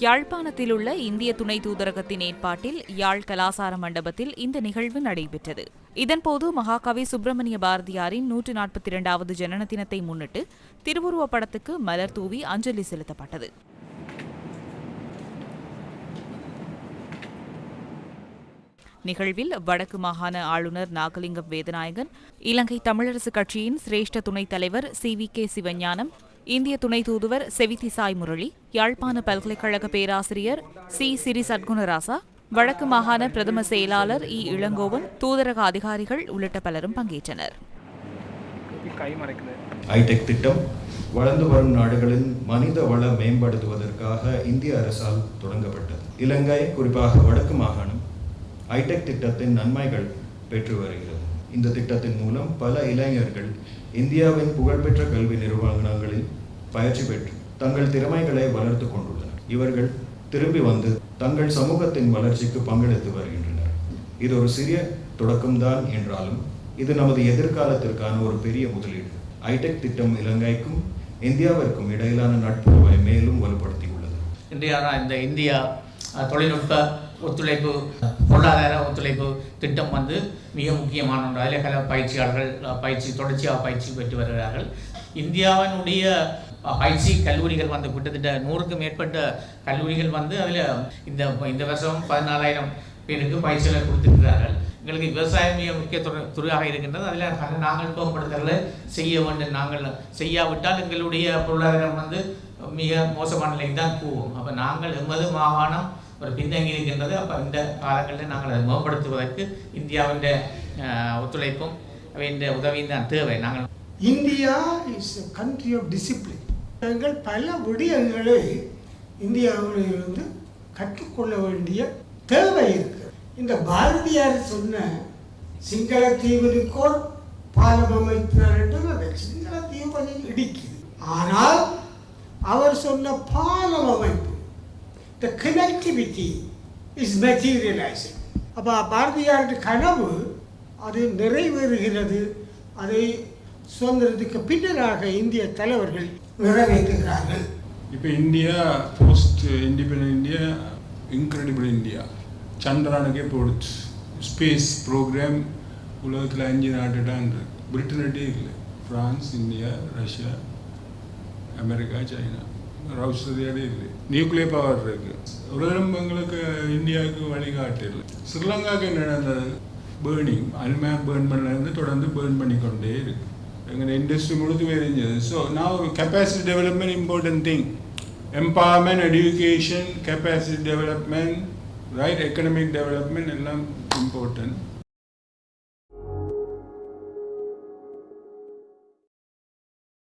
யாழ்ப்பாணத்தில் உள்ள இந்திய துணை தூதரகத்தின் ஏற்பாட்டில் யாழ் கலாசார மண்டபத்தில் இந்த நிகழ்வு நடைபெற்றது. இதன்போது மகாகவி சுப்பிரமணிய பாரதியாரின் 142வது ஜனன தினத்தை முன்னிட்டு திருவுருவப் படத்துக்கு மலர் தூவி அஞ்சலி செலுத்தப்பட்டது. நிகழ்வில் வடக்கு மாகாண ஆளுநர் நாகலிங்கம் வேதநாயகன், இலங்கை தமிழரசு கட்சியின் சிரேஷ்ட துணைத் தலைவர் CVK சிவஞானம், இந்திய துணை தூதுவர் செவிதிசாய் முரளி, யாழ்ப்பாண பல்கலைக்கழக பேராசிரியர் சிறி சத்குணராசா, வடக்கு மாகாண பிரதம செயலாளர் இளங்கோவன், தூதரக அதிகாரிகள் உள்ளிட்ட பலரும் பங்கேற்றனர். ஐடெக் திட்டம் வளர்ந்து வரும் நாடுகளின் மனித வள மேம்படுத்துவதற்காக இந்திய அரசால் தொடங்கப்பட்டது. இலங்கை, குறிப்பாக வடக்கு மாகாணம் ஐடெக் திட்டத்தின் நன்மைகள் பெற்று வருகிறது. இந்த திட்டத்தின் மூலம் பல இளைஞர்கள் இந்தியாவின் புகழ்பெற்ற கல்வி நிறுவனங்களில் பயிற்சி பெற்று தங்கள் திறமைகளை வளர்த்து கொண்டுள்ளனர். இவர்கள் திரும்பி வந்து தங்கள் சமூகத்தின் வளர்ச்சிக்கு பங்களித்து வருகின்றனர். இது ஒரு சிறிய தொடக்கம்தான் என்றாலும் இது நமது எதிர்காலத்திற்கான ஒரு பெரிய முதலீடு. ஐடெக் திட்டம் இலங்கைக்கும் இந்தியாவிற்கும் இடையிலான நட்புறவை மேலும் வலுப்படுத்தியுள்ளது. இந்த இந்தியா தொழில்நுட்ப ஒத்துழைப்பு, பொருளாதார ஒத்துழைப்பு திட்டம் மிக முக்கியமான ஒன்று. அதில் பல பயிற்சியாளர்கள் தொடர்ச்சியாக பயிற்சி பெற்று வருகிறார்கள். இந்தியாவினுடைய பயிற்சி கல்லூரிகள் கிட்டத்தட்ட 100க்கும் மேற்பட்ட கல்லூரிகள் அதில் இந்த வருஷம் 14,000 பேருக்கு பயிற்சிகளை கொடுத்திருக்கிறார்கள். எங்களுக்கு விவசாயம் மிக முக்கிய துறையாக இருக்கின்றது. அதில் நாங்கள் மேம்படுத்தலை செய்ய வேண்டும். நாங்கள் செய்யாவிட்டால் எங்களுடைய பொருளாதாரம் மிக மோசமான நிலைக்கு தான் போகும். அப்போ நாங்கள் எமது மாகாணம் ஒரு பின்தங்கி இருக்கின்றது. அப்போ இந்த காலங்களில் நாங்கள் அதை மேம்படுத்துவதற்கு இந்தியாவின் ஒத்துழைப்பும் இந்த உதவியும் தான் தேவை. நாங்கள் India is a country of discipline. நாங்கள் பல விடயங்களை இந்தியாவிலிருந்து கற்றுக்கொள்ள வேண்டிய தேவை இருக்கு. இந்த பாரதியார் சொன்ன சிங்கள தீவிற்கோ பாலம் அமைத்தார், சிங்கள தீவு கொஞ்சம் இடிக்குது. ஆனால் அவர் சொன்ன பாலம் அமைப்பு, the connectivity is materializing. அப்போ பாரதியாருடைய கனவு அது நிறைவேறுகிறது. அதை சுதந்திரத்துக்கு பின்னராக இந்திய தலைவர்கள் நிறைவேற்றுகிறார்கள். இப்போ India post independent India, incredible India, சந்திரானுக்கே போடுச்சு. ஸ்பேஸ் ப்ரோக்ராம் உலகத்தில் 5 நாட்டு தான் இருக்கு. பிரிட்டன்கிட்டே இல்லை. France, India, Russia, America, China, ஆஸ்திரேலியாவே இல்லை. நியூக்ளியர் பவர் இருக்கு. உலகம் எங்களுக்கு இந்தியாவுக்கு வழிகாட்டில். ஸ்ரீலங்காவுக்கு நடந்தது பேர்னிங், அல்மேக் பேர்ன் பண்ணலேருந்து தொடர்ந்து பேர்ன் பண்ணிக்கொண்டே இருக்கு. எங்கள் இண்டஸ்ட்ரி முழுத்து எரிஞ்சது. So now capacity development important thing. Empowerment, education, capacity development, right, economic development எல்லாம் இம்பார்ட்டன்ட்.